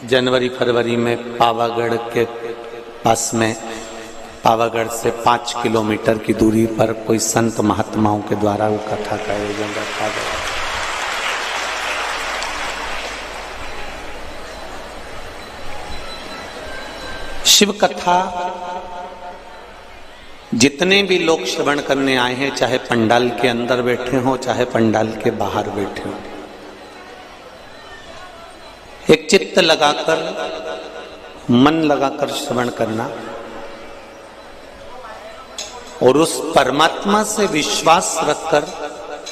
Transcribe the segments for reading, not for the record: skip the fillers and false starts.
जनवरी फरवरी में पावागढ़ के पास में, पावागढ़ से 5 किलोमीटर की दूरी पर कोई संत महात्माओं के द्वारा वो कथा का आयोजन रखा गया। शिव कथा जितने भी लोग श्रवण करने आए हैं, चाहे पंडाल के अंदर बैठे हों चाहे पंडाल के बाहर बैठे हों, एक चित्त लगाकर, मन लगाकर श्रवण करना और उस परमात्मा से विश्वास रखकर,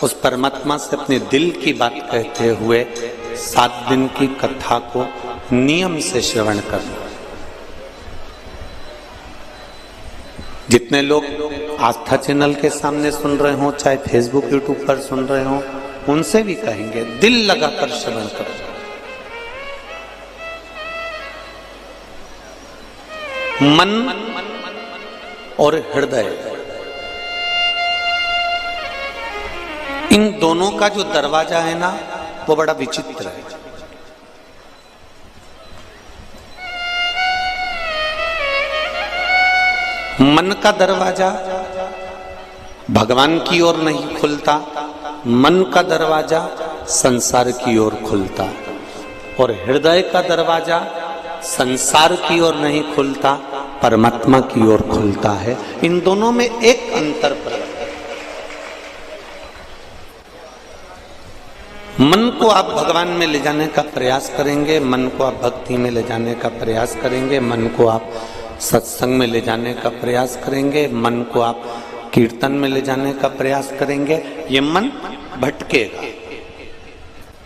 उस परमात्मा से अपने दिल की बात कहते हुए 7 दिन की कथा को नियम से श्रवण करना। जितने लोग आस्था चैनल के सामने सुन रहे हो, चाहे फेसबुक यूट्यूब पर सुन रहे हो, उनसे भी कहेंगे दिल लगाकर श्रवण करो। मन और हृदय, इन दोनों का जो दरवाजा है ना, वो बड़ा विचित्र है। मन का दरवाजा भगवान की ओर नहीं खुलता, मन का दरवाजा संसार की ओर खुलता, और हृदय का दरवाजा संसार की ओर नहीं खुलता, परमात्मा की ओर खुलता है। इन दोनों में एक अंतर पर, मन को आप भगवान में ले जाने का प्रयास करेंगे, मन को आप भक्ति में ले जाने का प्रयास करेंगे, मन को आप सत्संग में ले जाने का प्रयास करेंगे, मन को आप कीर्तन में ले जाने का प्रयास करेंगे, ये मन भटकेगा।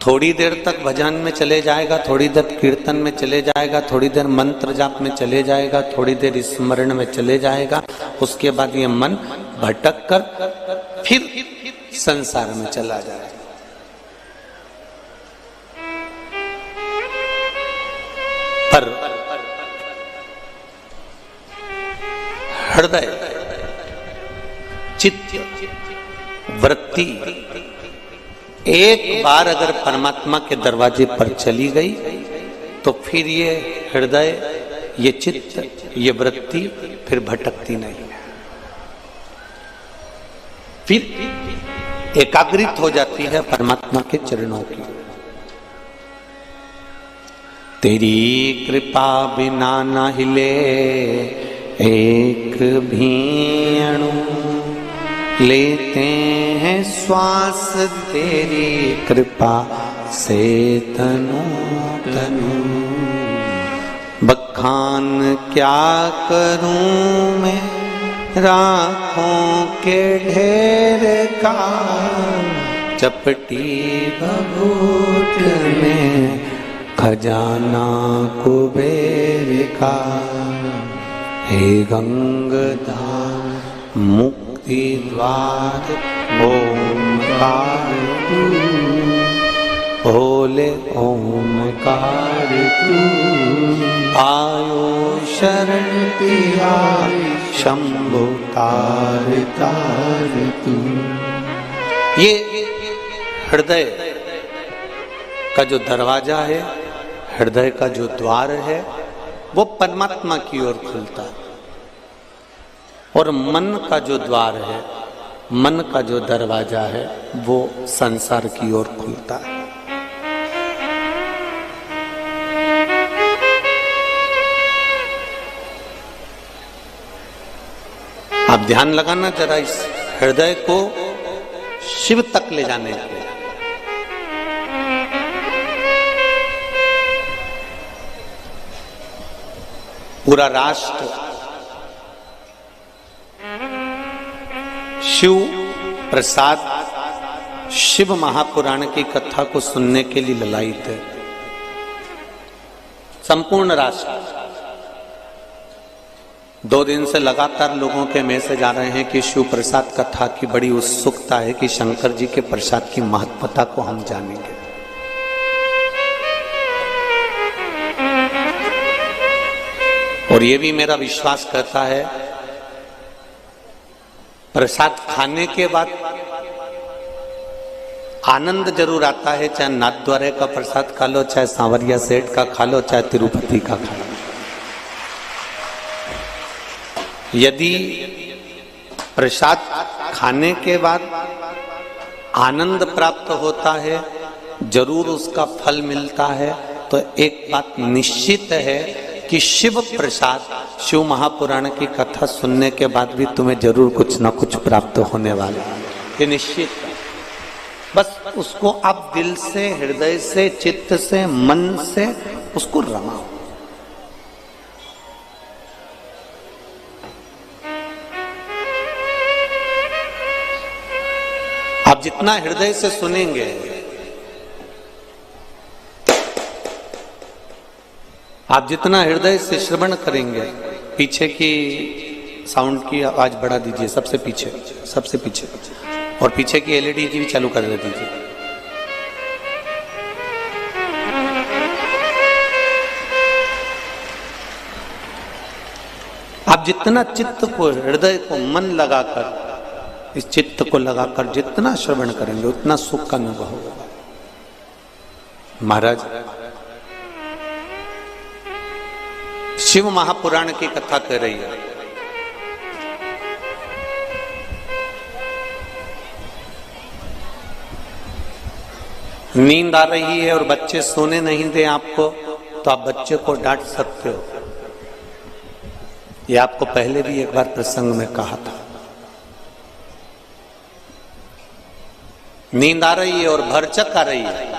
थोड़ी देर तक भजन में चले जाएगा, थोड़ी देर कीर्तन में चले जाएगा, थोड़ी देर मंत्र जाप में चले जाएगा, थोड़ी देर स्मरण में चले जाएगा, उसके बाद ये मन भटक कर फिर संसार में चला जाएगा। पर हृदय, चित्त, वृत्ति एक बार अगर परमात्मा के दरवाजे पर चली गई तो फिर ये हृदय, ये चित्त, ये वृत्ति फिर भटकती नहीं है, फिर एकाग्रित हो जाती है परमात्मा के चरणों की। तेरी कृपा बिना न हिले एक भी अणु, लेते हैं श्वास तेरी कृपा से तनु तनु। बखान क्या करूं मैं राखों के ढेर का, चपटी बबूट में खजाना कुबेर का। हे गंगाधार मुक्ति द्वार ओमकार तू, बोले ओमकार तू। आयो शरण पिया शंभु तार तार तू। ये हृदय का जो दरवाजा है, हृदय का जो द्वार है, वो परमात्मा की ओर खुलता है, और मन का जो द्वार है, मन का जो दरवाजा है, वो संसार की ओर खुलता है। आप ध्यान लगाना जरा इस हृदय को शिव तक ले जाने के लिए। पूरा राष्ट्र शिव प्रसाद, शिव महापुराण की कथा को सुनने के लिए ललायित है। संपूर्ण राष्ट्र 2 दिन से लगातार लोगों के मैसेज आ रहे हैं कि शिव प्रसाद कथा की बड़ी उत्सुकता है कि शंकर जी के प्रसाद की महत्वता को हम जानेंगे। और ये भी मेरा विश्वास करता है, प्रसाद खाने के बाद आनंद जरूर आता है, चाहे नाथद्वारे का प्रसाद खा लो, चाहे सांवरिया सेठ का खा लो, चाहे तिरुपति का खा लो। यदि प्रसाद खाने के बाद आनंद प्राप्त होता है, जरूर उसका फल मिलता है, तो एक बात निश्चित है कि शिव प्रसाद, शिव महापुराण की कथा सुनने के बाद भी तुम्हें जरूर कुछ ना कुछ प्राप्त होने वाला है, ये निश्चित है। बस उसको आप दिल से, हृदय से, चित्त से, मन से उसको रमाओ। आप जितना हृदय से सुनेंगे, आप जितना हृदय से श्रवण करेंगे, पीछे की साउंड की आवाज बढ़ा दीजिए, सबसे पीछे, सबसे पीछे, और पीछे की एलईडी की भी चालू कर दीजिए। आप जितना चित्त को, हृदय को, मन लगाकर, इस चित्त को लगाकर जितना श्रवण करेंगे उतना सुख का अनुभव होगा। महाराज शिव महापुराण की कथा कह रही है। नींद आ रही है और बच्चे सोने नहीं दे आपको, तो आप बच्चे को डांट सकते हो। ये आपको पहले भी एक बार प्रसंग में कहा था। नींद आ रही है और भरचक आ रही है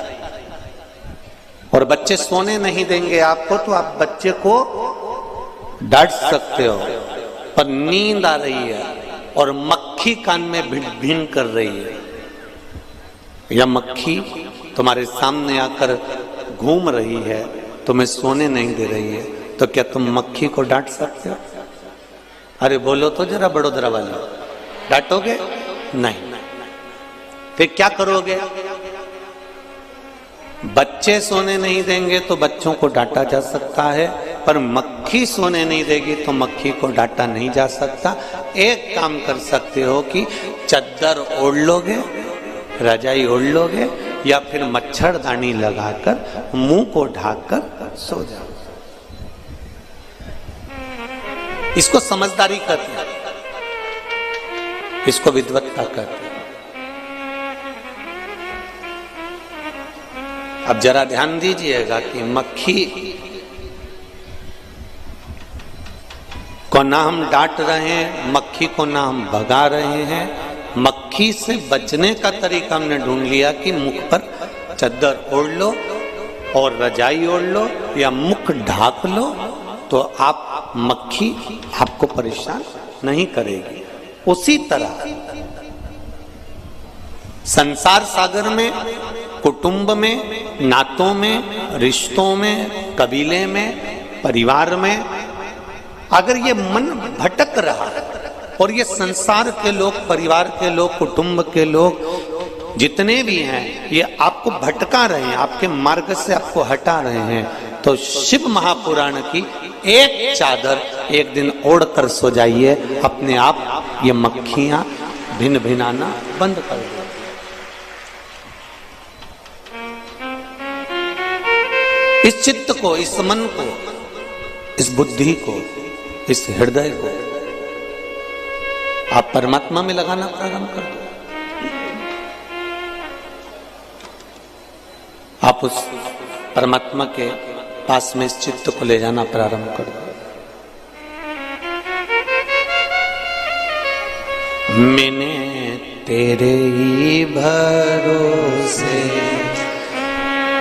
और बच्चे सोने नहीं देंगे आपको, तो आप बच्चे को डांट सकते हो। पर नींद आ रही है और मक्खी कान में भिन भिन कर रही है, या मक्खी तुम्हारे सामने आकर घूम रही है, तुम्हें सोने नहीं दे रही है, तो क्या तुम मक्खी को डांट सकते हो? अरे बोलो तो जरा बड़ोदरा वाले, डांटोगे? नहीं। फिर क्या करोगे? बच्चे सोने नहीं देंगे तो बच्चों को डांटा जा सकता है, पर मक्खी सोने नहीं देगी तो मक्खी को डांटा नहीं जा सकता। एक काम कर सकते हो कि चद्दर ओढ़ लोगे, रजाई ओढ़ लोगे, या फिर मच्छरदानी लगाकर मुंह को ढककर सो जाओ। इसको समझदारी कहते हैं, इसको विद्वत्ता कहते हैं। अब जरा ध्यान दीजिएगा कि मक्खी को ना हम डांट रहे हैं, मक्खी को ना हम भगा रहे हैं। मक्खी से बचने का तरीका हमने ढूंढ लिया कि मुख पर चद्दर ओढ़ लो और रजाई ओढ़ लो या मुख ढाक लो, तो आप मक्खी आपको परेशान नहीं करेगी। उसी तरह संसार सागर में, कुटुंब में, नातों में, रिश्तों में, कबीले में, परिवार में अगर ये मन भटक रहा है, और ये संसार के लोग, परिवार के लोग, कुटुंब के लोग जितने भी हैं, ये आपको भटका रहे हैं, आपके मार्ग से आपको हटा रहे हैं, तो शिव महापुराण की एक चादर एक दिन ओढ़ कर सो जाइए, अपने आप ये मक्खियां भिन भिनाना बंद कर दो। इस चित्त को, इस मन को, इस बुद्धि को, इस हृदय को आप परमात्मा में लगाना प्रारंभ कर दो। आप उस परमात्मा के पास में इस चित्त को ले जाना प्रारंभ कर दो। मैंने तेरे ही भरोसे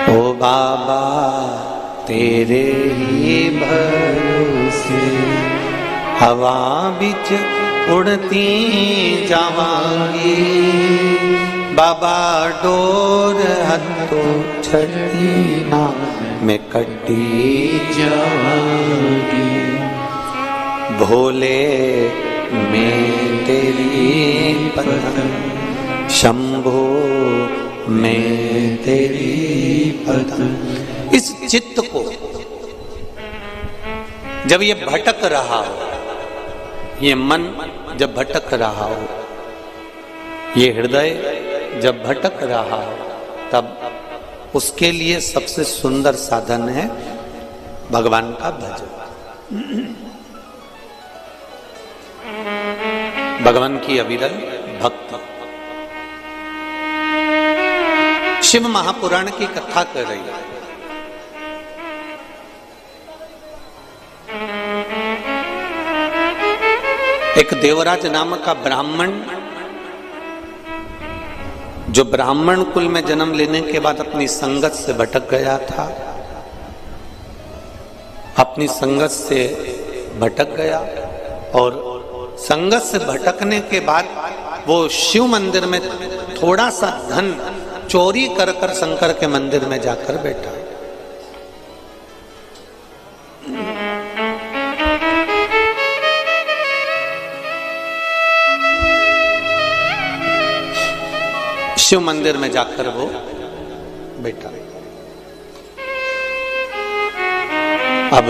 ओ बाबा, तेरे ही भरोसे हवा बिच उड़ती जावांगी, बाबा डोर हथों छड़ी ना मैं कटी जावांगी। भोले मैं तेरी पतंग, शंभो मैं तेरी पतंग। इस चित्त को जब ये भटक रहा हो, ये मन जब भटक रहा हो, ये हृदय जब भटक रहा हो तब उसके लिए सबसे सुंदर साधन है भगवान का भजन, भगवान की अविरल भक्ति। शिव महापुराण की कथा कर रही है। एक देवराज नामक का ब्राह्मण, जो ब्राह्मण कुल में जन्म लेने के बाद अपनी संगत से भटक गया था, अपनी संगत से भटक गया और संगत से भटकने के बाद वो शिव मंदिर में थोड़ा सा धन चोरी कर कर शंकर के मंदिर में जाकर बैठा। शिव मंदिर में जाकर वो बैठा। अब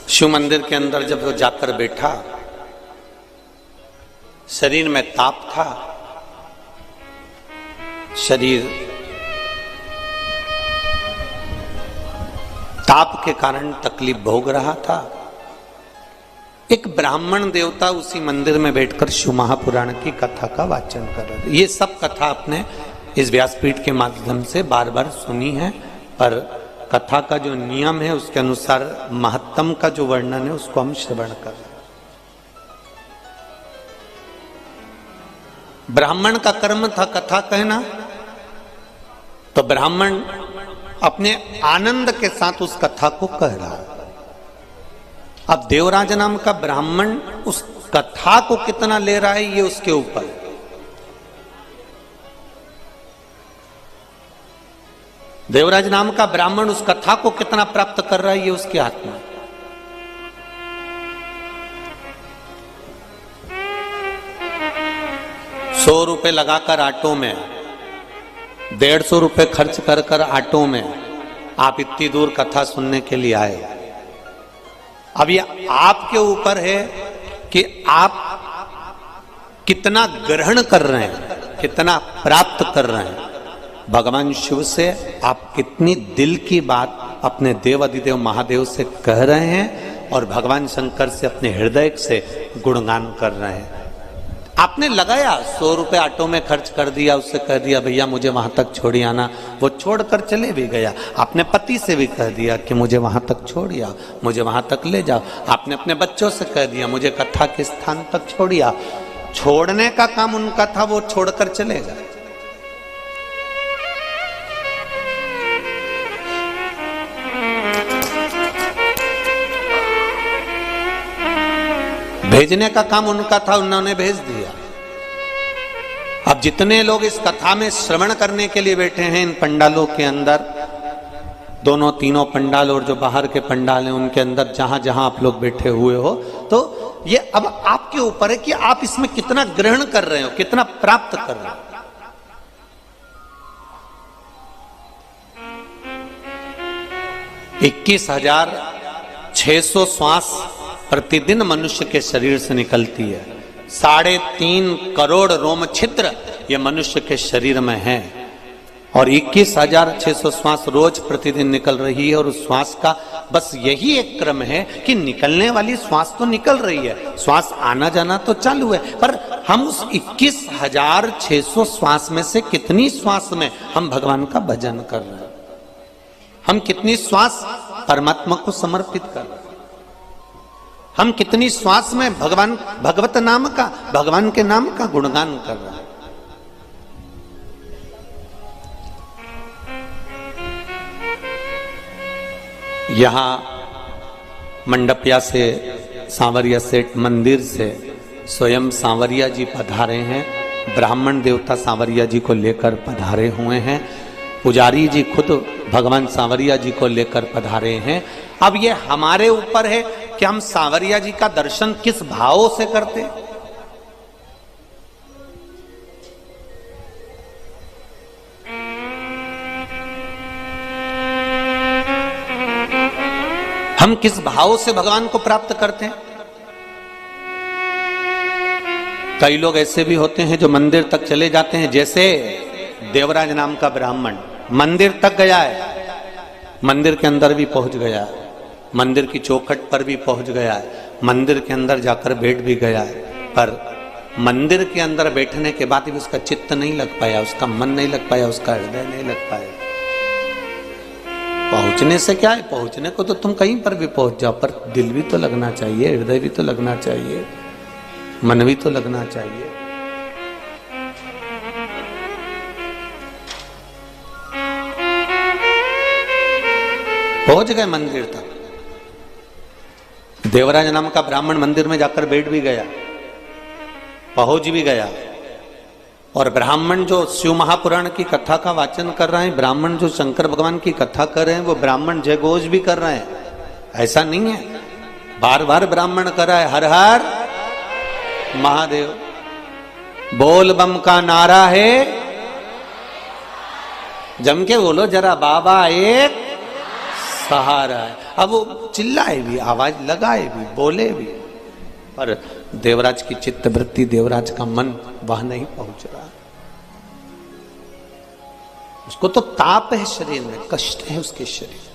शिव मंदिर के अंदर जब वो जाकर बैठा, शरीर में ताप था, शरीर ताप के कारण तकलीफ भोग रहा था। एक ब्राह्मण देवता उसी मंदिर में बैठकर शिव महापुराण की कथा का वाचन कर रहे थे। ये सब कथा आपने इस व्यासपीठ के माध्यम से बार बार सुनी है, पर कथा का जो नियम है उसके अनुसार महत्तम का जो वर्णन है उसको हम श्रवण कर रहे हैं। ब्राह्मण का कर्म था कथा कहना, तो ब्राह्मण अपने आनंद के साथ उस कथा को कह रहा है। अब देवराज नाम का ब्राह्मण उस कथा को कितना ले रहा है ये उसके ऊपर है। देवराज नाम का ब्राह्मण उस कथा को कितना प्राप्त कर रहा है ये उसके हाथ में। ₹100 लगाकर ऑटो में, 150 रुपए खर्च कर कर ऑटो में आप इतनी दूर कथा सुनने के लिए आए। अब ये आपके ऊपर है कि आप कितना ग्रहण कर रहे हैं, कितना प्राप्त कर रहे हैं। भगवान शिव से आप कितनी दिल की बात अपने देव अधिदेव महादेव से कह रहे हैं और भगवान शंकर से अपने हृदय से गुणगान कर रहे हैं। आपने लगाया ₹100 ऑटो में खर्च कर दिया, उससे कह दिया भैया मुझे वहां तक छोड़ी आना, वो छोड़कर चले भी गया। आपने पति से भी कह दिया कि मुझे वहां तक छोड़िया, मुझे वहां तक ले जाओ। आपने अपने बच्चों से कह दिया मुझे कथा के स्थान तक छोड़िया। छोड़ने का काम उनका था, वो छोड़कर चले गए। भेजने का काम उनका था, उन्होंने भेज दिया। अब जितने लोग इस कथा में श्रवण करने के लिए बैठे हैं इन पंडालों के अंदर, दोनों तीनों पंडाल और जो बाहर के पंडाल हैं उनके अंदर जहां जहां आप लोग बैठे हुए हो, तो ये अब आपके ऊपर है कि आप इसमें कितना ग्रहण कर रहे हो, कितना प्राप्त कर रहे हो। 21,600 श्वास प्रतिदिन मनुष्य के शरीर से निकलती है। 3.5 करोड़ रोम छिद्र ये मनुष्य के शरीर में है और 21,600 श्वास रोज प्रतिदिन निकल रही है। और उस श्वास का बस यही एक क्रम है कि निकलने वाली श्वास तो निकल रही है, श्वास आना जाना तो चालू है, पर हम उस 21,600 श्वास में से कितनी श्वास में हम भगवान का भजन कर रहे हैं, हम कितनी श्वास परमात्मा को समर्पित कर रहे हैं, हम कितनी श्वास में भगवान भगवत नाम का, भगवान के नाम का गुणगान कर रहे हैं। यहां मंडपिया से सांवरिया सेठ मंदिर से स्वयं सांवरिया जी पधारे हैं, ब्राह्मण देवता सांवरिया जी को लेकर पधारे हुए हैं, पुजारी जी खुद भगवान सांवरिया जी को लेकर पधारे हैं। अब ये हमारे ऊपर है कि हम सांवरिया जी का दर्शन किस भाव से करते। हम किस भाव से भगवान को प्राप्त करते हैं। कई लोग ऐसे भी होते हैं जो मंदिर तक चले जाते हैं, जैसे देवराज नाम का ब्राह्मण मंदिर तक गया है, मंदिर के अंदर भी पहुंच गया है, मंदिर की चौखट पर भी पहुंच गया है, मंदिर के अंदर जाकर बैठ भी गया है, पर मंदिर के अंदर बैठने के बाद भी उसका चित्त नहीं लग पाया, उसका मन नहीं लग पाया, उसका हृदय नहीं लग पाया। पहुंचने से क्या है, पहुंचने को तो तुम कहीं पर भी पहुंच जाओ, पर दिल भी तो लगना चाहिए, हृदय भी तो लगना चाहिए, मन भी तो लगना चाहिए। पहुंच गए मंदिर तक, देवराज नाम का ब्राह्मण मंदिर में जाकर बैठ भी गया, पहुंच भी गया। और ब्राह्मण जो शिव महापुराण की कथा का वाचन कर रहे हैं, ब्राह्मण जो शंकर भगवान की कथा कर रहे हैं, वो ब्राह्मण जयघोष भी कर रहे हैं। ऐसा नहीं है, बार बार ब्राह्मण कर रहा है हर हर महादेव, बोल बम का नारा है, जम के बोलो जरा, बाबा एक सहारा है। अब वो चिल्लाए भी, आवाज लगाए भी, बोले भी, पर देवराज की चित्त वृत्ति, देवराज का मन वह नहीं पहुंच रहा। उसको तो ताप है शरीर में, कष्ट है उसके शरीर,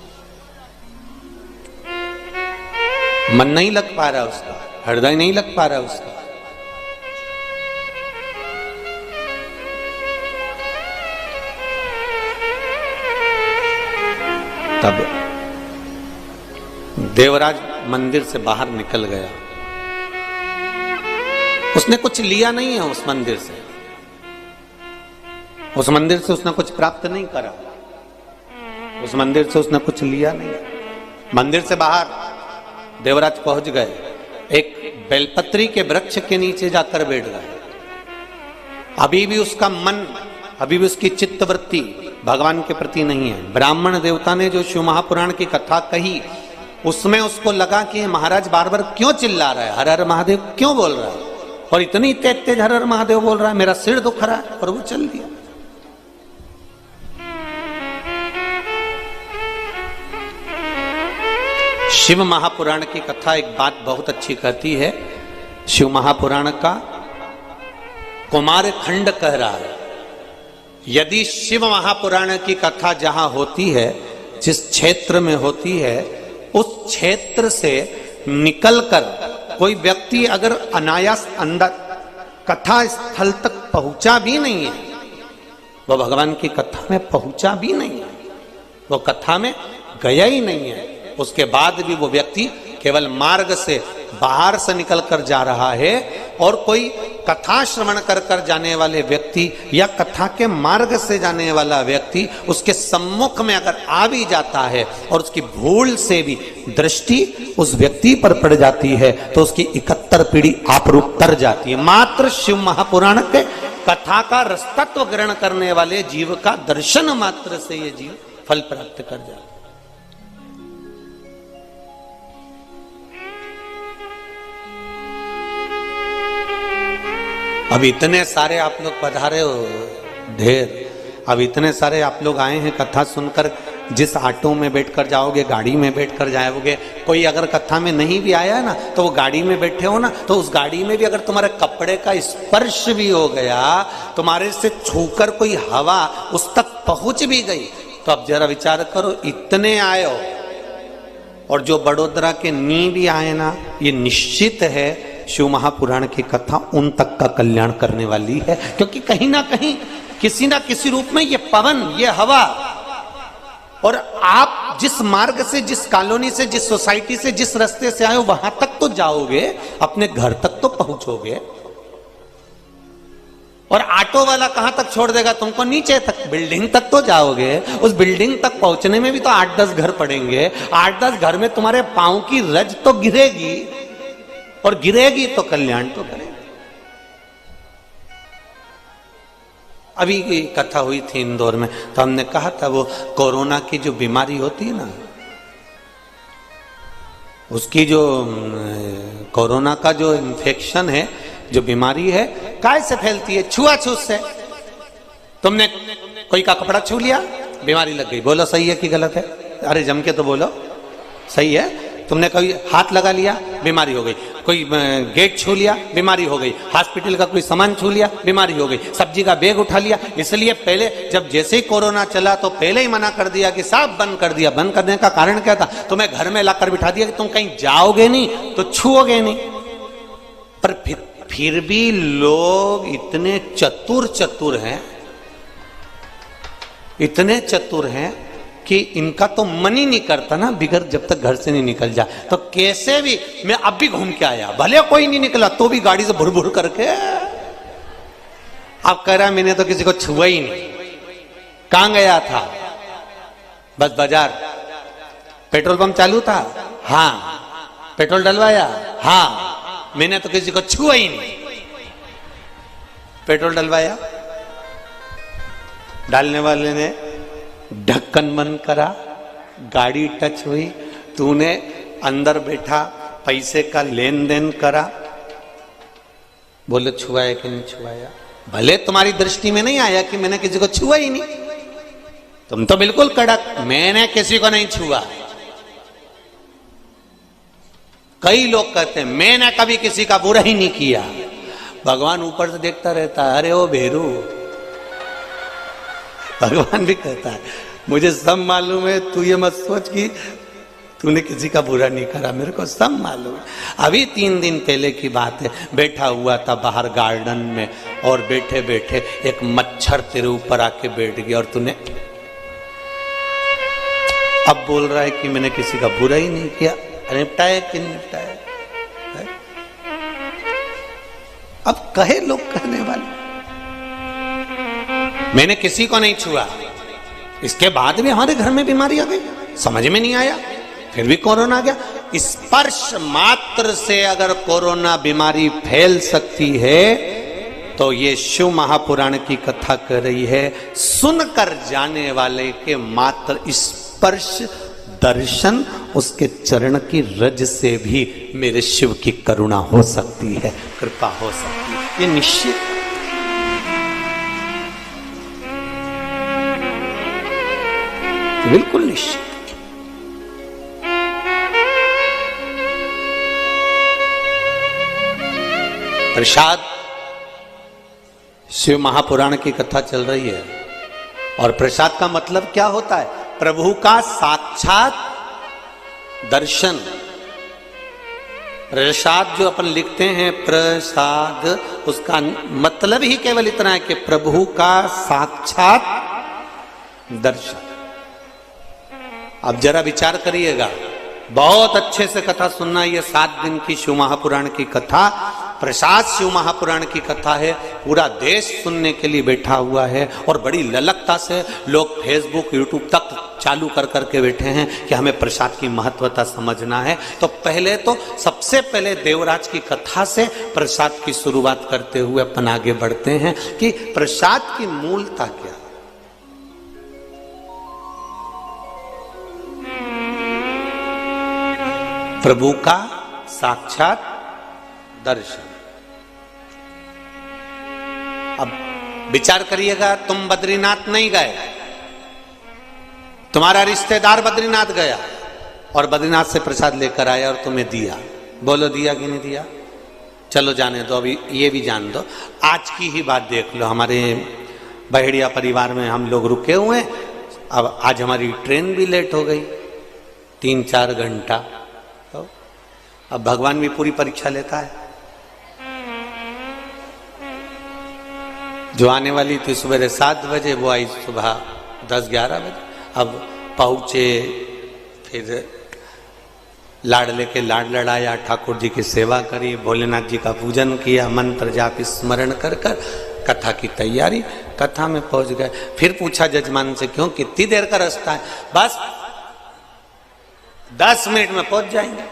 मन नहीं लग पा रहा उसका, हृदय नहीं लग पा रहा उसका। तब देवराज मंदिर से बाहर निकल गया, उसने कुछ लिया नहीं है उस मंदिर से, उस मंदिर से उसने कुछ प्राप्त नहीं करा, उस मंदिर से उसने कुछ लिया नहीं। मंदिर से बाहर देवराज पहुंच गए, एक बेलपत्री के वृक्ष के नीचे जाकर बैठ गए। अभी भी उसका मन, अभी भी उसकी चित्तवृत्ति भगवान के प्रति नहीं है। ब्राह्मण देवता ने जो शिव महापुराण की कथा कही, उसमें उसको लगा कि महाराज बार बार क्यों चिल्ला रहा है, हर हर महादेव क्यों बोल रहा है, और इतनी तेज तेज हर हर महादेव बोल रहा है, मेरा सिर दुख रहा है, और वो चल दिया। शिव महापुराण की कथा एक बात बहुत अच्छी कहती है, शिव महापुराण का कुमार खंड कह रहा है, यदि शिव महापुराण की कथा जहां होती है, जिस क्षेत्र में होती है, उस क्षेत्र से निकलकर कोई व्यक्ति अगर अनायास अंदर कथा स्थल तक पहुंचा भी नहीं है, वो भगवान की कथा में पहुंचा भी नहीं है, वो कथा में गया ही नहीं है, उसके बाद भी वो व्यक्ति केवल मार्ग से बाहर से निकल कर जा रहा है, और कोई कथा श्रवण कर कर जाने वाले व्यक्ति या कथा के मार्ग से जाने वाला व्यक्ति उसके सम्मुख में अगर आ भी जाता है और उसकी भूल से भी दृष्टि उस व्यक्ति पर पड़ जाती है, तो उसकी 71 पीढ़ी आपरूप तर जाती है। मात्र शिव महापुराण के कथा का रसतत्व ग्रहण करने वाले जीव का दर्शन मात्र से ये जीव फल प्राप्त कर जाता है। अब इतने सारे आप लोग पधारे हो, ढेर, अब इतने सारे आप लोग आए हैं कथा सुनकर। जिस ऑटो में बैठकर जाओगे, गाड़ी में बैठकर जाओगे, कोई अगर कथा में नहीं भी आया है ना, तो वो गाड़ी में बैठे हो ना, तो उस गाड़ी में भी अगर तुम्हारे कपड़े का स्पर्श भी हो गया, तुम्हारे से छूकर कोई हवा उस तक पहुंच भी गई, तो अब जरा विचार करो, इतने आए हो, और जो बड़ोदरा के नी भी आए ना, ये निश्चित है शिव महापुराण की कथा उन तक का कल्याण करने वाली है, क्योंकि कहीं ना कहीं किसी ना किसी रूप में ये पवन, ये हवा, और आप जिस मार्ग से, जिस कॉलोनी से, जिस सोसाइटी से, जिस रास्ते से आए हो, वहां तक तो जाओगे, अपने घर तक तो पहुंचोगे। और ऑटो वाला कहां तक छोड़ देगा तुमको? नीचे तक, बिल्डिंग तक तो जाओगे। उस बिल्डिंग तक पहुंचने में भी तो 8-10 घर पड़ेंगे। 8-10 घर में तुम्हारे पांव की रज तो गिरेगी, और गिरेगी तो कल्याण तो करेगी। अभी की कथा हुई थी इंदौर में, तो हमने कहा था वो कोरोना की जो बीमारी होती है ना, उसकी जो कोरोना का जो इन्फेक्शन है, जो बीमारी है, काय से फैलती है? छुआछूत से। तुमने कोई का कपड़ा छू लिया, बीमारी लग गई। बोलो सही है कि गलत है? अरे जम के तो बोलो, सही है। तुमने कभी हाथ लगा लिया, बीमारी हो गई। कोई गेट छू लिया, बीमारी हो गई। हॉस्पिटल का कोई सामान छू लिया, बीमारी हो गई। सब्जी का बैग उठा लिया। इसलिए पहले जब जैसे ही कोरोना चला तो पहले ही मना कर दिया कि सब बंद कर दिया। बंद करने का कारण क्या था? तुम्हें घर में लाकर बिठा दिया कि तुम कहीं जाओगे नहीं तो छुओगे नहीं। पर फिर भी लोग इतने चतुर हैं, इतने चतुर हैं कि इनका तो मन ही नहीं करता ना बिगर जब तक घर से नहीं निकल जाए। तो कैसे भी मैं अब भी घूम के आया, भले कोई नहीं निकला तो भी गाड़ी से भुर भुर करके। अब कह रहा मैंने तो किसी को छुआ ही नहीं। कहां गया था? बस बाजार। पेट्रोल पंप चालू था, हाँ। पेट्रोल डलवाया, हाँ। मैंने तो किसी को छुआ ही नहीं। पेट्रोल डलवाया, डालने वाले ने ढक्कन बंद करा, गाड़ी टच हुई, तूने अंदर बैठा पैसे का लेन देन करा, बोले छुआया कि नहीं छुआया? भले तुम्हारी दृष्टि में नहीं आया कि मैंने किसी को छुआ ही नहीं, तुम तो बिल्कुल कड़क, मैंने किसी को नहीं छुआ। कई लोग कहते हैं मैंने कभी किसी का बुरा ही नहीं किया। भगवान ऊपर से देखता रहता है, अरे ओ भेरू। भगवान भी कहता है मुझे सब मालूम है, तू ये मत सोच कि तूने किसी का बुरा नहीं करा, मेरे को सब मालूम है। अभी 3 दिन पहले की बात है, बैठा हुआ था बाहर गार्डन में और बैठे बैठे एक मच्छर तेरे ऊपर आके बैठ गया और तूने अब बोल रहा है कि मैंने किसी का बुरा ही नहीं किया। निपटाया कि निपटाया? अब कहे लोग कहने वाले मैंने किसी को नहीं छुआ, इसके बाद भी हमारे घर में बीमारी आ गई, समझ में नहीं आया, फिर भी कोरोना आ गया। स्पर्श मात्र से अगर कोरोना बीमारी फैल सकती है तो ये शिव महापुराण की कथा कह रही है, सुनकर जाने वाले के मात्र स्पर्श दर्शन, उसके चरण की रज से भी मेरे शिव की करुणा हो सकती है, कृपा हो सकती है, ये निश्चित। बिल्कुल निश्चित। प्रसाद, शिव महापुराण की कथा चल रही है और प्रसाद का मतलब क्या होता है? प्रभु का साक्षात दर्शन। प्रसाद जो अपन लिखते हैं प्रसाद, उसका मतलब ही केवल इतना है कि प्रभु का साक्षात दर्शन। अब जरा विचार करिएगा, बहुत अच्छे से कथा सुनना। ये 7 दिन की शिव महापुराण की कथा, प्रसाद शिव महापुराण की कथा है। पूरा देश सुनने के लिए बैठा हुआ है और बड़ी ललकता से लोग फेसबुक यूट्यूब तक चालू कर करके बैठे हैं कि हमें प्रसाद की महत्वता समझना है। तो पहले तो सबसे पहले देवराज की कथा से प्रसाद की शुरुआत करते हुए अपन आगे बढ़ते हैं कि प्रसाद की मूलता क्या। प्रभु का साक्षात दर्शन। अब विचार करिएगा, तुम बद्रीनाथ नहीं गए, तुम्हारा रिश्तेदार बद्रीनाथ गया और बद्रीनाथ से प्रसाद लेकर आया और तुम्हें दिया। बोलो दिया कि नहीं दिया? चलो जाने दो, अभी ये भी जान दो। आज की ही बात देख लो, हमारे बहेड़िया परिवार में हम लोग रुके हुए हैं। अब आज हमारी ट्रेन भी लेट हो गई 3-4 घंटा। तो अब भगवान भी पूरी परीक्षा लेता है। जो आने वाली थी सुबह 7 बजे, वो आई सुबह 10-11 बजे। अब पहुंचे, फिर लाड लेके लाड लड़ाया, ठाकुर जी की सेवा करी, भोलेनाथ जी का पूजन किया, मंत्र जाप स्मरण कर कर कथा की तैयारी। कथा में पहुंच गए, फिर पूछा जजमान से, क्यों कितनी देर का रास्ता है? बस 10 मिनट में पहुंच जाएंगे।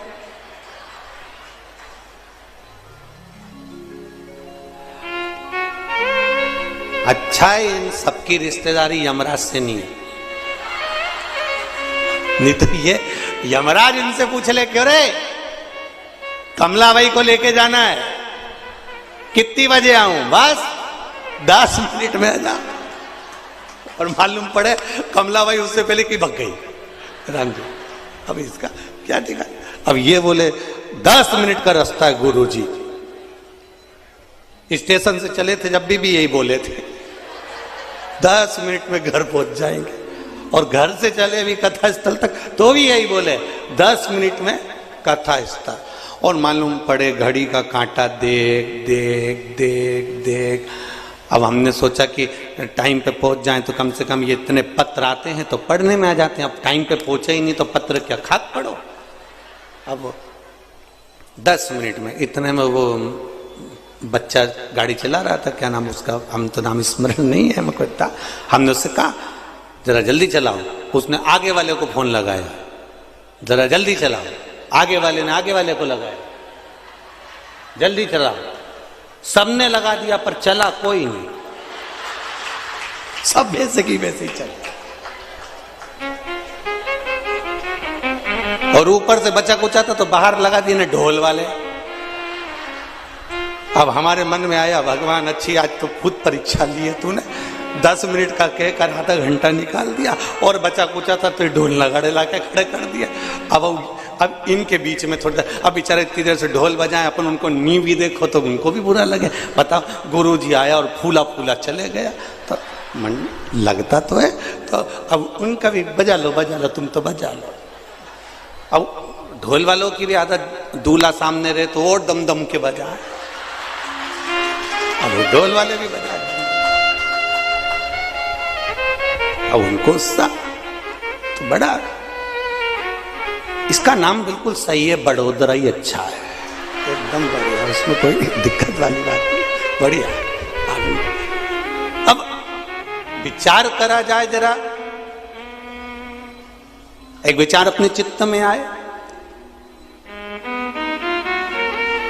अच्छा है इन सबकी रिश्तेदारी यमराज से नहीं है, नहीं तो ये यमराज इनसे पूछ ले, क्यों रे कमला भाई को लेके जाना है, कितनी बजे आऊं? बस 10 मिनट में आ जा। और मालूम पड़े कमला भाई उससे पहले की भग गई। राम जी, अब इसका क्या ठिकाना? अब ये बोले 10 मिनट का रास्ता है गुरुजी। स्टेशन से चले थे जब भी यही बोले थे 10 मिनट में घर पहुंच जाएंगे, और घर से चले अभी कथा स्थल तक तो भी यही बोले 10 मिनट में कथा स्थल। और मालूम पड़े घड़ी का कांटा देख देख देख देख। अब हमने सोचा कि टाइम पे पहुंच जाएं तो कम से कम ये इतने पत्र आते हैं तो पढ़ने में आ जाते हैं। अब टाइम पे पहुंचे ही नहीं तो पत्र क्या खाक पढ़ो। अब 10 मिनट में इतने में वो बच्चा गाड़ी चला रहा था, क्या नाम उसका, हम तो नाम स्मरण नहीं है हमको इतना। हमने उससे कहा जरा जल्दी चलाओ। उसने आगे वाले को फोन लगाया, जरा जल्दी चलाओ। आगे वाले ने आगे वाले को लगाया, जल्दी चलाओ। सबने लगा दिया पर चला कोई नहीं, सब वैसे की वैसे ही चला। और ऊपर से बच्चा कुचा था तो बाहर लगा दिए ने ढोल वाले। अब हमारे मन में आया भगवान अच्छी आज तो खुद परीक्षा ली है तूने, 10 मिनट का कहकर आधा घंटा निकाल दिया और बचा कुचा था तो ढोल लगाड़े ला के खड़े कर दिया। अब इनके बीच में थोड़ा, अब बेचारे इतनी देर से ढोल बजाए, अपन उनको नी भी देखो तो उनको भी बुरा लगे। बताओ गुरुजी आया और फूला फूला चले गया तो मन लगता तो है। तो अब उनका भी बजा लो तुम तो बजा लो। अब ढोल वालों की भी आदत, दूल्हा सामने रहे तो और दम दम के बजाए। अब ढोल वाले भी बजा, अब उनको उत्साह तो बड़ा। इसका नाम बिल्कुल सही है, बड़ोदरा ही अच्छा है, एकदम बढ़िया, उसमें कोई दिक्कत वाली बात नहीं, बढ़िया। अब विचार करा जाए जरा, एक विचार अपने चित्त में आए।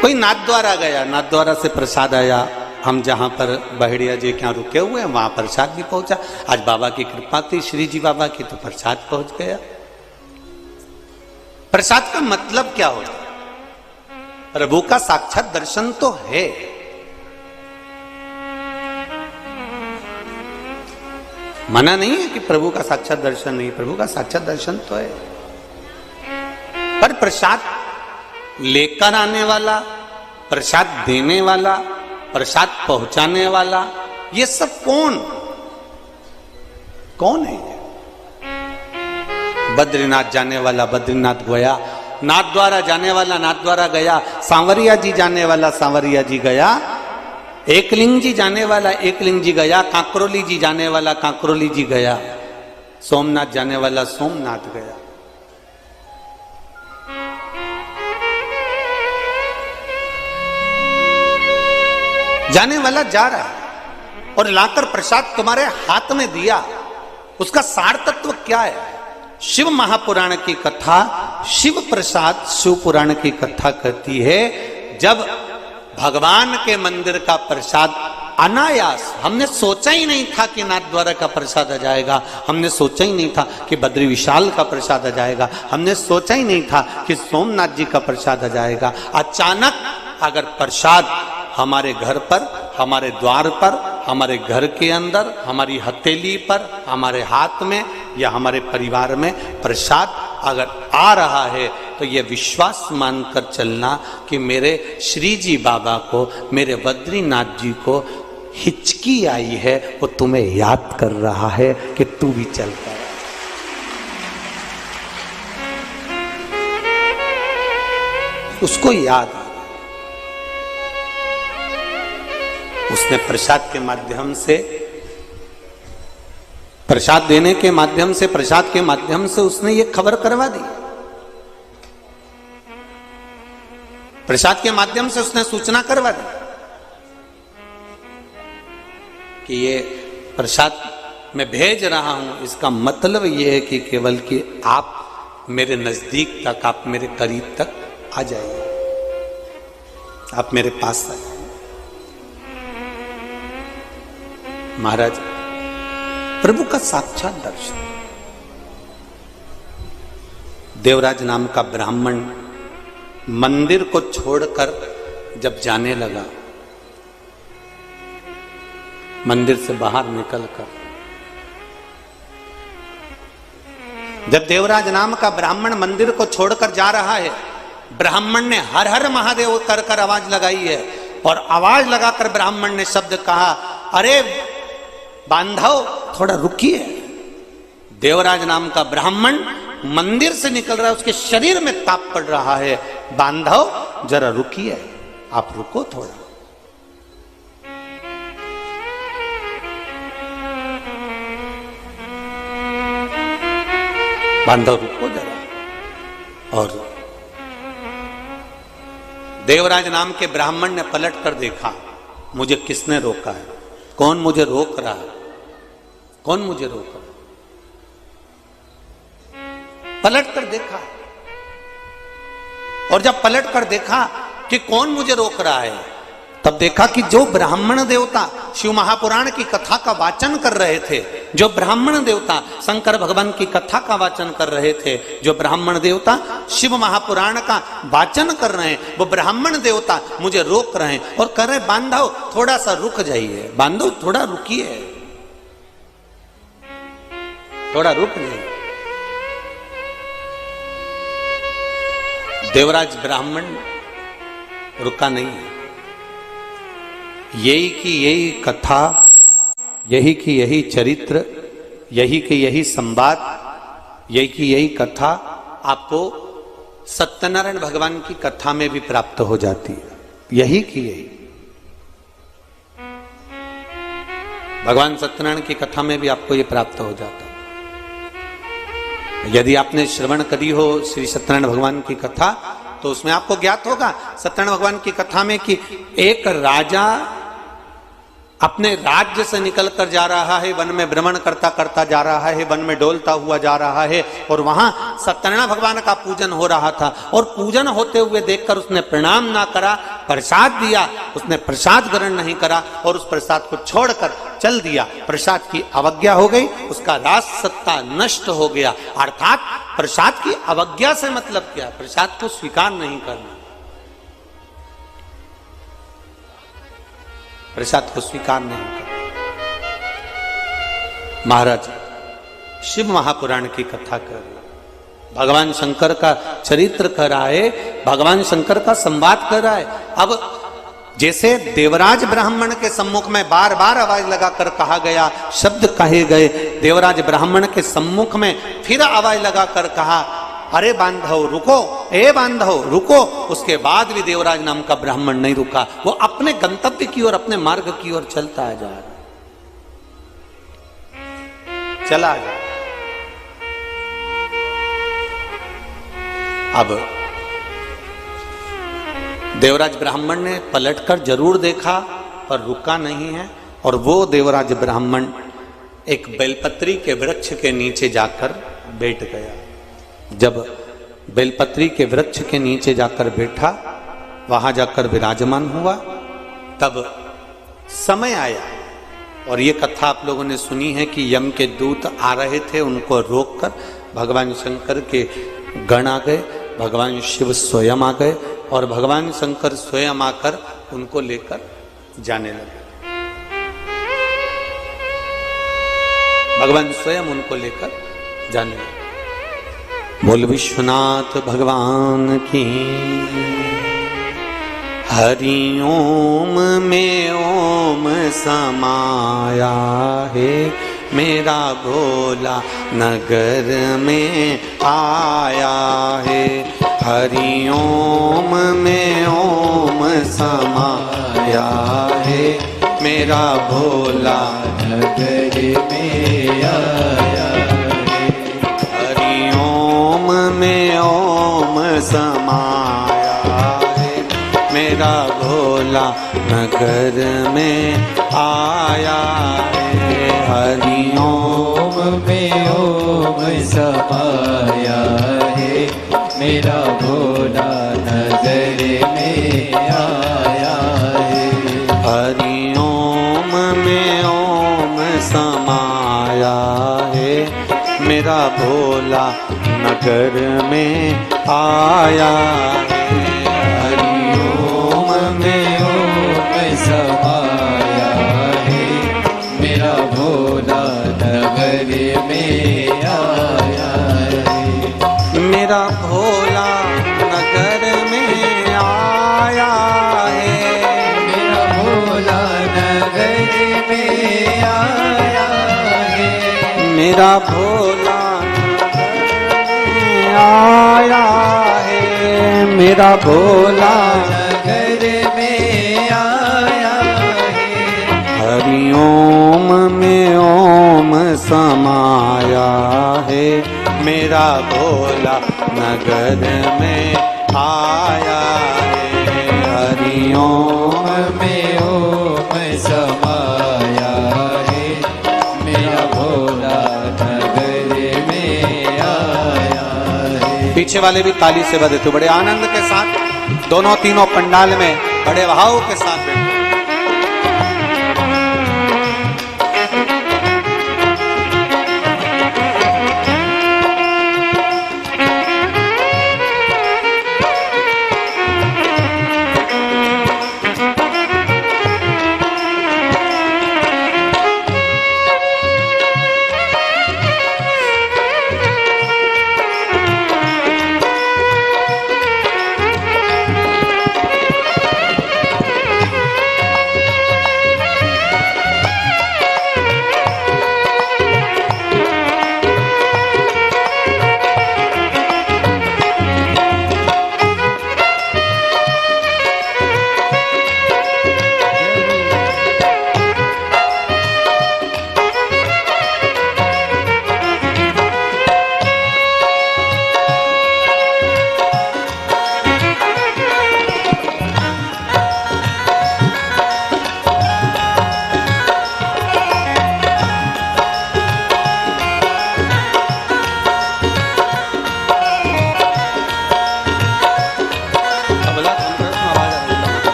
कोई नाथद्वारा गया, नाथद्वारा से प्रसाद आया। हम जहां पर बहेड़िया जी क्या रुके हुए हैं वहां प्रसाद भी पहुंचा। आज बाबा की कृपा थी, श्री जी बाबा की, तो प्रसाद पहुंच गया। प्रसाद का मतलब क्या होता है? प्रभु का साक्षात दर्शन तो है। मना नहीं है कि प्रभु का साक्षात दर्शन नहीं, प्रभु का साक्षात दर्शन तो है, पर प्रसाद लेकर आने वाला, प्रसाद देने वाला, प्रसाद पहुंचाने वाला, ये सब कौन है? बद्रीनाथ जाने वाला बद्रीनाथ गया, नाथ द्वारा जाने वाला नाथ द्वारा गया, सांवरिया जी जाने वाला सांवरिया जी गया, एकलिंग जी जाने वाला एकलिंग जी गया, कांकरोली जी जाने वाला कांकरोली जी गया, सोमनाथ जाने वाला सोमनाथ गया। जाने वाला जा रहा है और लाकर प्रसाद तुम्हारे हाथ में दिया। उसका सार तत्व क्या है? शिव महापुराण की कथा, शिव प्रसाद शिव पुराण की कथा कहती है, जब भगवान के मंदिर का प्रसाद अनायास, हमने सोचा ही नहीं था कि नाथ द्वारा का प्रसाद आ जाएगा, हमने सोचा ही नहीं था कि बद्री विशाल का प्रसाद आ जाएगा, हमने सोचा ही नहीं था कि सोमनाथ जी का प्रसाद आ जाएगा। अचानक अगर प्रसाद हमारे घर पर, हमारे द्वार पर, हमारे घर के अंदर, हमारी हथेली पर, हमारे हाथ में या हमारे परिवार में प्रसाद अगर आ रहा है तो ये विश्वास मानकर चलना कि मेरे श्री जी बाबा को, मेरे बद्रीनाथ जी को हिचकी आई है, वो तुम्हें याद कर रहा है कि तू भी चल कर। उसको याद, उसने प्रसाद के माध्यम से, प्रसाद देने के माध्यम से, प्रसाद के माध्यम से उसने ये खबर करवा दी। प्रसाद के माध्यम से उसने सूचना करवा दी कि ये प्रसाद मैं भेज रहा हूं, इसका मतलब ये है कि केवल कि आप मेरे नजदीक तक, आप मेरे करीब तक आ जाइए, आप मेरे पास आ जाइए। महाराज, प्रभु का साक्षात दर्शन। देवराज नाम का ब्राह्मण मंदिर को छोड़कर जब जाने लगा, मंदिर से बाहर निकलकर, जब देवराज नाम का ब्राह्मण मंदिर को छोड़कर जा रहा है ब्राह्मण ने हर हर महादेव कर कर आवाज लगाई है, और आवाज लगाकर ब्राह्मण ने शब्द कहा, अरे बांधव थोड़ा रुकिए। देवराज नाम का ब्राह्मण मंदिर से निकल रहा है, उसके शरीर में ताप पड़ रहा है। बांधव जरा रुकिए, आप रुको थोड़ा। बांधव रुको जरा। और देवराज नाम के ब्राह्मण ने पलट कर देखा, मुझे किसने रोका है, कौन मुझे रोक रहा है, कौन मुझे रोक रहा है। पलट कर देखा, और जब पलट कर देखा कि कौन मुझे रोक रहा है, तब देखा कि जो ब्राह्मण देवता शिव महापुराण की कथा का वाचन कर रहे थे, जो ब्राह्मण देवता शंकर भगवान की कथा का वाचन कर रहे थे, जो ब्राह्मण देवता शिव महापुराण का वाचन कर रहे हैं, वो ब्राह्मण देवता मुझे रोक रहे हैं और कह रहे, बांधव थोड़ा सा रुक जाइए, बांधव थोड़ा रुकिए, थोड़ा रुक जाइए। देवराज ब्राह्मण रुका नहीं है। यही की यही कथा, यही की यही चरित्र, यही की यही संवाद, यही की यही कथा आपको सत्यनारायण भगवान की कथा में भी प्राप्त हो जाती है। यही की यही भगवान सत्यनारायण की कथा में भी आपको ये प्राप्त हो जाता है। यदि आपने श्रवण करी हो श्री सत्यनारायण भगवान की कथा, तो उसमें आपको ज्ञात होगा सत्यनारायण भगवान की कथा में कि एक राजा अपने राज्य से निकल कर जा रहा है, वन में भ्रमण करता करता जा रहा है, वन में डोलता हुआ जा रहा है, और वहां सत्यनारायण भगवान का पूजन हो रहा था, और पूजन होते हुए देखकर उसने प्रणाम ना करा, प्रसाद दिया, उसने प्रसाद ग्रहण नहीं करा और उस प्रसाद को छोड़कर चल दिया। प्रसाद की अवज्ञा हो गई, उसका राज सत्ता नष्ट हो गया। अर्थात प्रसाद की अवज्ञा से मतलब क्या? प्रसाद को स्वीकार नहीं करना, प्रसाद को स्वीकार नहीं करना। महाराज शिव महापुराण की कथा कर, भगवान शंकर का चरित्र कर रहा है, भगवान शंकर का संवाद कर रहा है। अब जैसे देवराज ब्राह्मण के सम्मुख में बार बार आवाज लगाकर कहा गया, शब्द कहे गए, देवराज ब्राह्मण के सम्मुख में फिर आवाज लगाकर कहा, अरे बांधव रुको, ए बांधव रुको। उसके बाद भी देवराज नाम का ब्राह्मण नहीं रुका, वो अपने गंतव्य की ओर, अपने मार्ग की ओर चलता जा रहा, चला जा। अब देवराज ब्राह्मण ने पलटकर जरूर देखा पर रुका नहीं है, और वो देवराज ब्राह्मण एक बेलपत्री के वृक्ष के नीचे जाकर बैठ गया। जब बेलपत्री के वृक्ष के नीचे जाकर बैठा, वहां जाकर विराजमान हुआ, तब समय आया, और ये कथा आप लोगों ने सुनी है कि यम के दूत आ रहे थे, उनको रोककर भगवान शंकर के गण आ गए, भगवान शिव स्वयं आ गए, और भगवान शंकर स्वयं आकर उनको लेकर जाने लगे। भगवान स्वयं उनको लेकर जाने लगे। बोल विश्वनाथ भगवान की। हरि ओम में ओम समाया है, मेरा भोला नगर में आया है। हरि ओम में ओम समाया है, मेरा भोला नगर में आया है। हरि ओम में ओम समाया है, मेरा भोला नगर में आया है। हरि ओम में ओम समाया है, मेरा भोला नगर में आया है। हरि ओम में ओम समाया है, मेरा भोला नगर में आया है। हरि ओम में ओम समाया है, मेरा भोला नगर में आया है। मेरा भोला नगर मेरा भोला आया है, मेरा भोला घर में आया है। हरि ओम में ओम समाया है, मेरा भोला नगर में आया है। हरि ओम में ओम समाया है, मेरा भोला नगर में आया है। पीछे वाले भी ताली से बजे थे बड़े आनंद के साथ, दोनों तीनों पंडाल में बड़े भाव के साथ बैठे।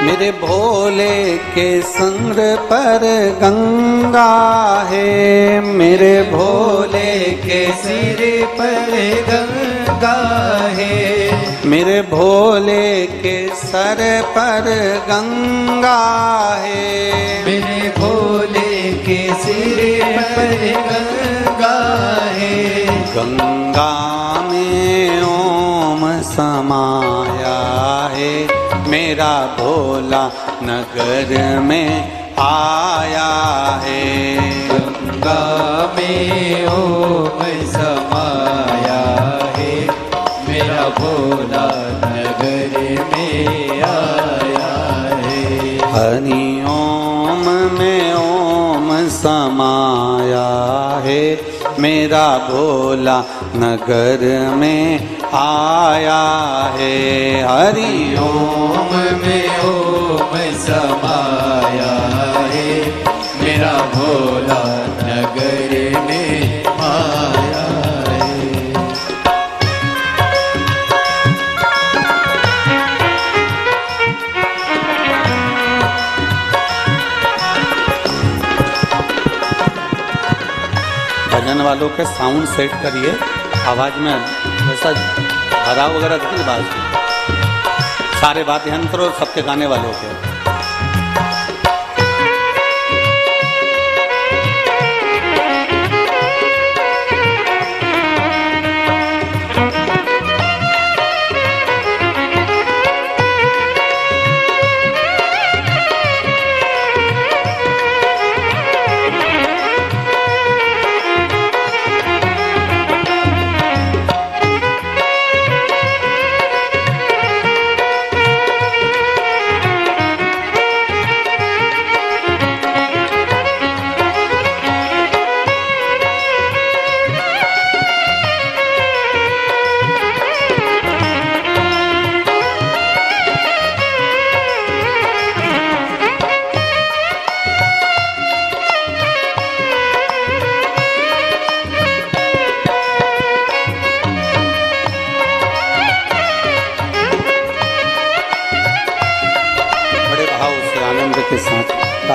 मेरे भोले के संग पर गंगा है, मेरे भोले के सिर पर गंगा है, मेरे भोले के सर पर गंगा है, मेरे भोले के सिर पर गंगा है। गंगा में ओम समाया है, मेरा भोला नगर में आया है। गंगा में ओम समाया है, मेरा भोला नगर में आया है। हरि ओम में ओम समाया है, मेरा भोला नगर में आया है। हरि ओम में ओम समाया है, मेरा भोला नगर में आया है। भजन वालों के साउंड सेट करिए, आवाज में वैसा भराव वगैरह देखिए बात, सारे वाद्य यंत्र और सबके गाने वालों के।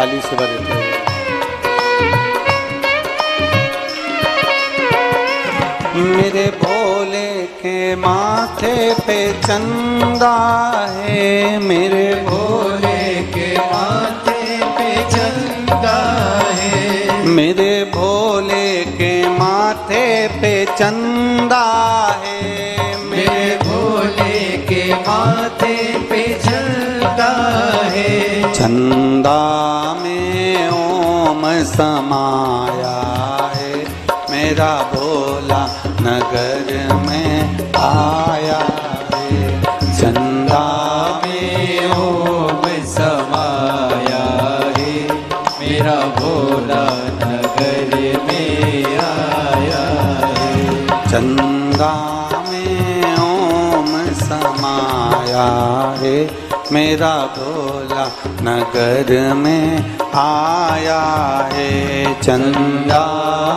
ताली से बजाते हुए। मेरे भोले के माथे पे चंदा है, मेरे भोले के माथे पे चंदा है, मेरे भोले के माथे पे चंदा है, मेरे भोले के माथे पे चंदा है। चंदा में ओम समाया है, मेरा भोला नगर में आया है। चंदा में ओम समाया है, मेरा भोला नगर में आया है। चंदा में ओम समाया है, मेरा भोला नगर में आया है। चंदा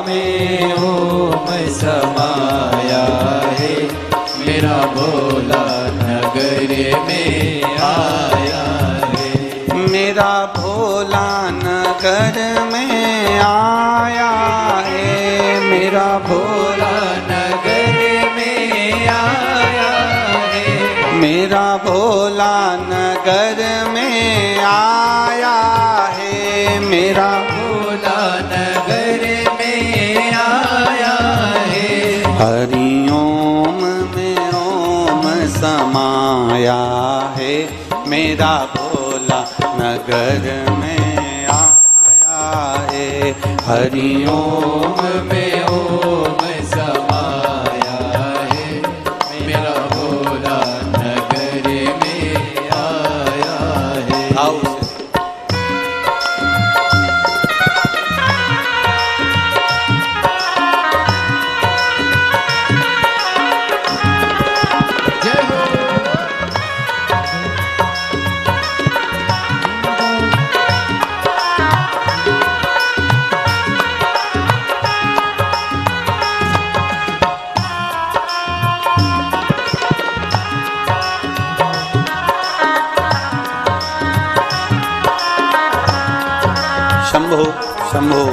में ओम समाया है, मेरा भोला नगर में आया है। मेरा भोला नगर में आया है, मेरा भोला नगर में आया है, मेरा भोला नगर में आया है, मेरा भोला नगर में आया है। हरि ओम में ओम समाया है, मेरा भोला नगर में आया है। हरि ओम में ओम समाया है, मेरा भोला नगर में आया है। आओ जय हो। शंभो शंभो।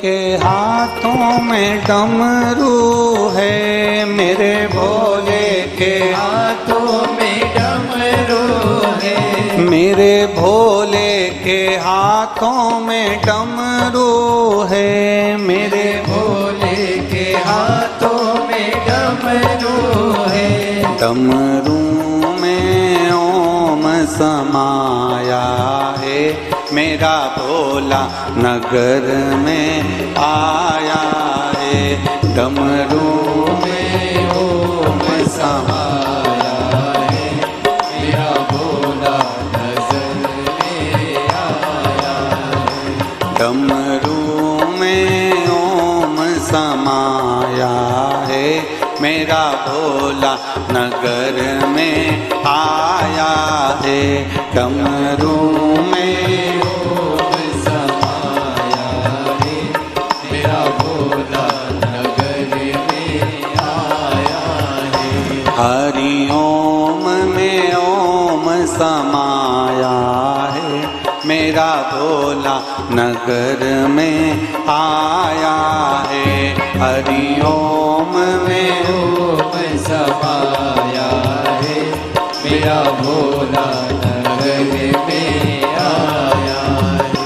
के हाथों में डमरू है, मेरे भोले के हाथों में डमरू है, मेरे भोले के हाथों में डमरू है, मेरे भोले के हाथों में डमरू है। डमरू में ओम समाया है, मेरा भोला नगर में आया है। डमरू में ओम समाया है, मेरा भोला नगर में आया है। डमरू में ओम समाया है, मेरा भोला नगर में आया है। डमरू में ओम समाया है, मेरा भोला नगर में आया है। हरि ओम में ओम समाया है, मेरा भोला नगर में आया है। हरि ओम में ओम समाया मेरा भोला नगर में आया है।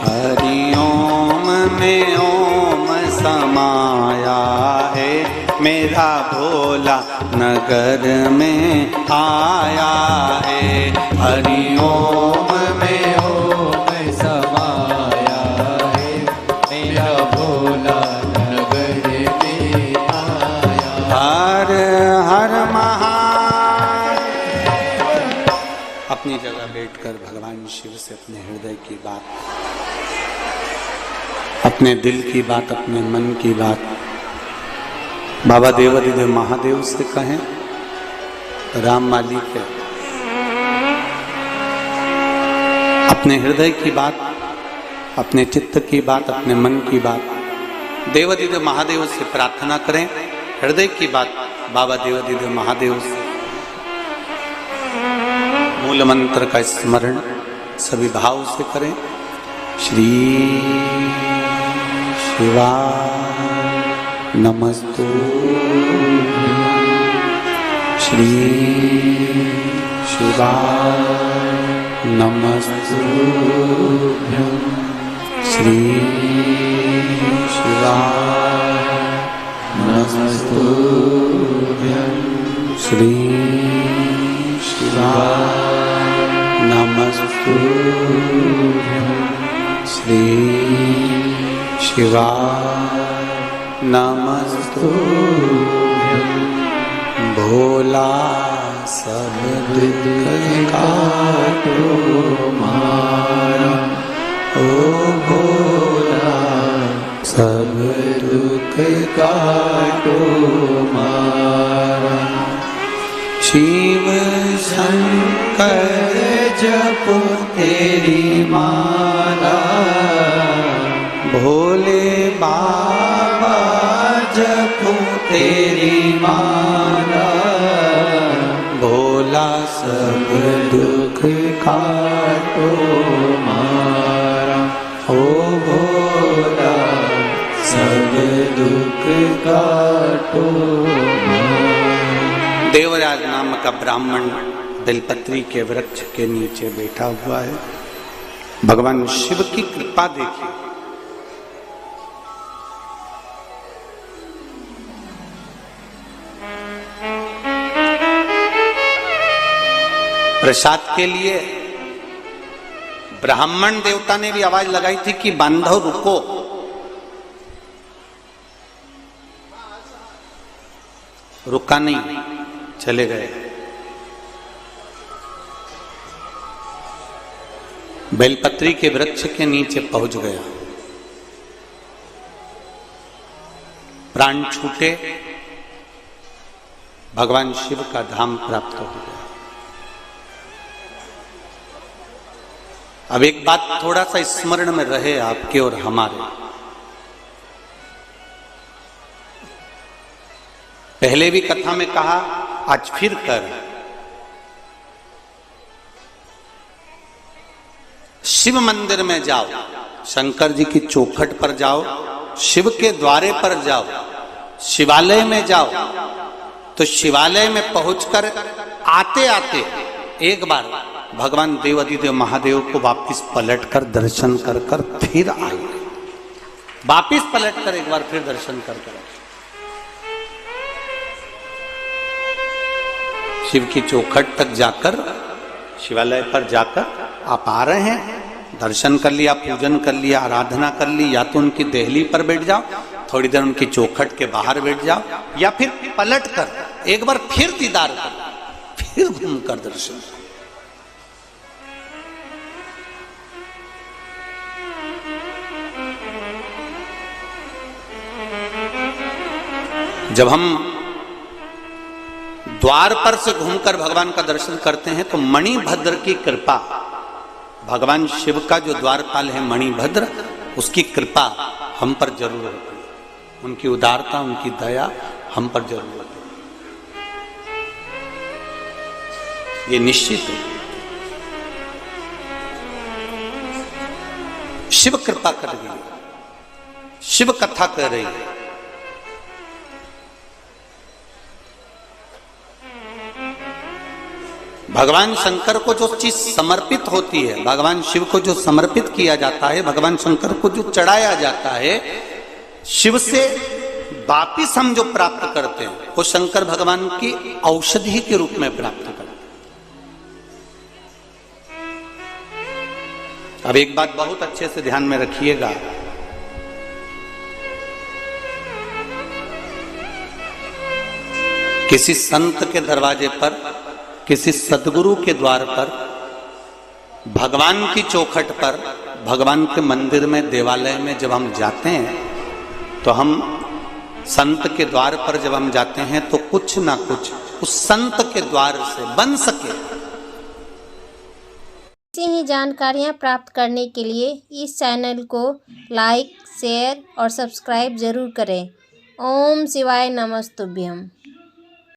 हरि ओम में ओम समाया है, मेरा भोला नगर में आया है। हरि ओम में ओम समाया है, मेरा भोला नगर में आया। हर हर महादेव। अपनी जगह बैठकर भगवान शिव से अपने हृदय की बात, अपने दिल की बात, अपने मन की बात बाबा देवाधिदेव महादेव से कहें। राम मालिक है, अपने हृदय की बात, अपने चित्त की बात, अपने मन की बात देवाधिदेव महादेव से प्रार्थना करें। हृदय की बात बाबा देवाधिदेव महादेव से। मूल मंत्र का स्मरण सभी भाव से करें। श्री शिवाय नमस्तु, श्री शिवाय नमस्तुभ्यं, श्री शिवाय नमस्तुभ्यं, श्री शिवाय नमस्तुभ्यं, श्री शिवाय नमस्तुभ्यं। भोला सब दुख काटो मारा, ओ भोला सब दुख काटो मारा। शिव शंकर जपो तेरी माला, भोले बाबा जपो तेरी माला। भोला सब दुख काटो मारा, ओ भोला सब दुख काटो मारा। देवराज नाम का ब्राह्मण बेलपत्री के वृक्ष के नीचे बैठा हुआ है। भगवान शिव की कृपा देखिए। प्रसाद के लिए ब्राह्मण देवता ने भी आवाज लगाई थी कि बांधव रुको। रुका नहीं, चले गए। बेलपत्री के वृक्ष के नीचे पहुंच गया। प्राण छूटे, भगवान शिव का धाम प्राप्त हो गया। अब एक बात थोड़ा सा स्मरण में रहे आपके और हमारे। पहले भी कथा में कहा, आज फिर कर। शिव मंदिर में जाओ, शंकर जी की चौखट पर जाओ, शिव के द्वारे पर जाओ, शिवालय में जाओ, तो शिवालय में पहुंचकर आते आते एक बार भगवान देवाधिदेव महादेव को वापिस पलटकर दर्शन कर कर फिर आए। वापिस पलटकर एक बार फिर दर्शन कर कर शिव की चौखट तक जाकर, शिवालय पर जाकर आप आ रहे हैं, दर्शन कर लिया, पूजन कर लिया, आराधना कर ली, या तो उनकी देहली पर बैठ जाओ, थोड़ी देर उनकी चौखट के बाहर बैठ जाओ, या फिर पलट कर एक बार फिर दीदार कर, फिर घूमकर दर्शन। जब हम द्वार पर से घूमकर भगवान का दर्शन करते हैं तो मणिभद्र की कृपा, भगवान शिव का जो द्वारपाल है मणिभद्र, उसकी कृपा हम पर जरूर होती है। उनकी उदारता, उनकी दया हम पर जरूर होती है, ये निश्चित है। शिव कृपा कर रही है, शिव कथा कर रही है। भगवान शंकर को जो चीज समर्पित होती है, भगवान शिव को जो समर्पित किया जाता है, भगवान शंकर को जो चढ़ाया जाता है, शिव से वापिस हम जो प्राप्त करते हैं वो शंकर भगवान की औषधि के रूप में प्राप्त करते हैं। अब एक बात बहुत अच्छे से ध्यान में रखिएगा, किसी संत के दरवाजे पर, किसी सदगुरु के द्वार पर, भगवान की चौखट पर, भगवान के मंदिर में, देवालय में जब हम जाते हैं तो हम संत के द्वार पर जब हम जाते हैं तो कुछ ना कुछ उस संत के द्वार से बन सके। ऐसी ही जानकारियाँ प्राप्त करने के लिए इस चैनल को लाइक, शेयर और सब्सक्राइब जरूर करें। ओम शिवाय नमस्तुभ्यम।